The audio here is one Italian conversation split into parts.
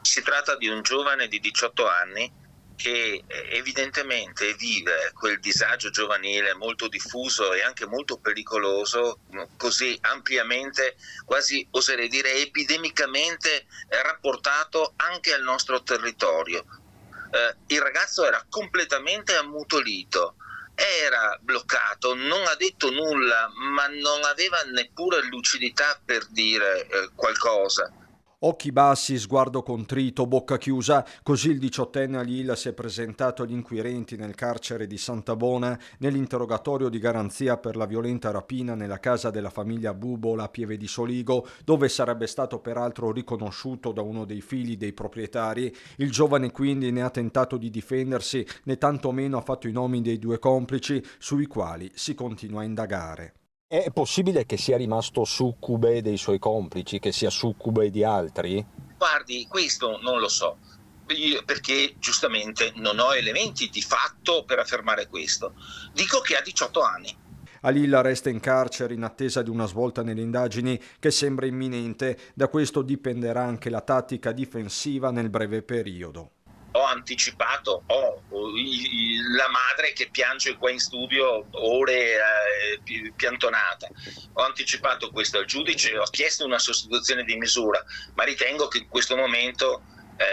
Si tratta di un giovane di 18 anni che evidentemente vive quel disagio giovanile molto diffuso e anche molto pericoloso, così ampiamente, quasi oserei dire epidemicamente rapportato anche al nostro territorio. Il ragazzo era completamente ammutolito, era bloccato, non ha detto nulla, ma non aveva neppure lucidità per dire qualcosa. Occhi bassi, sguardo contrito, bocca chiusa, così il diciottenne Alil si è presentato agli inquirenti nel carcere di Santabona nell'interrogatorio di garanzia per la violenta rapina nella casa della famiglia Bubola a Pieve di Soligo, dove sarebbe stato peraltro riconosciuto da uno dei figli dei proprietari. Il giovane quindi né ha tentato di difendersi né tantomeno ha fatto i nomi dei due complici sui quali si continua a indagare. È possibile che sia rimasto succube dei suoi complici, che sia succube di altri? Guardi, questo non lo so, perché giustamente non ho elementi di fatto per affermare questo. Dico che ha 18 anni. Alilla resta in carcere in attesa di una svolta nelle indagini che sembra imminente. Da questo dipenderà anche la tattica difensiva nel breve periodo. Ho anticipato, la madre che piange qua in studio ore piantonata. Ho anticipato questo al giudice, ho chiesto una sostituzione di misura, ma ritengo che in questo momento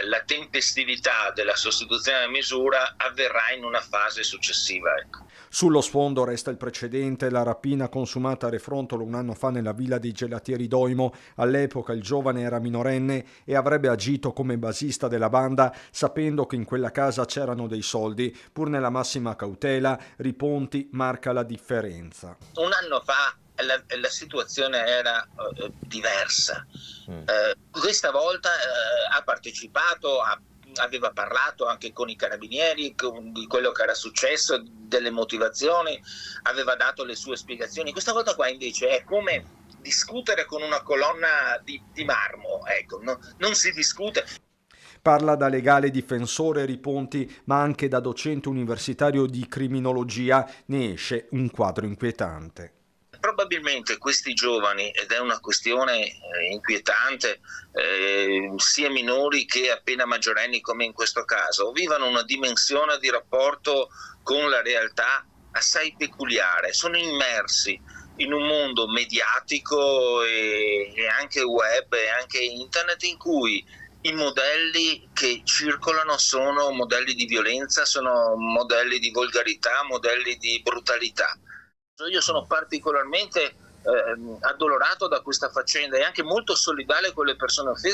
la tempestività della sostituzione di misura avverrà in una fase successiva. Ecco. Sullo sfondo resta il precedente, la rapina consumata a Refrontolo un anno fa nella villa dei gelatieri d'Oimo. All'epoca il giovane era minorenne e avrebbe agito come basista della banda, sapendo che in quella casa c'erano dei soldi. Pur nella massima cautela, Riponti marca la differenza. Un anno fa la situazione era diversa. Questa volta ha partecipato, aveva parlato anche con i carabinieri di quello che era successo, delle motivazioni, aveva dato le sue spiegazioni. Questa volta qua invece è come discutere con una colonna di marmo, ecco, non si discute. Parla da legale difensore Riponti, ma anche da docente universitario di criminologia, ne esce un quadro inquietante. Probabilmente questi giovani, ed è una questione inquietante, sia minori che appena maggiorenni come in questo caso, vivono una dimensione di rapporto con la realtà assai peculiare, sono immersi in un mondo mediatico e anche web e anche internet in cui i modelli che circolano sono modelli di violenza, sono modelli di volgarità, modelli di brutalità. Io sono particolarmente addolorato da questa faccenda e anche molto solidale con le persone offese.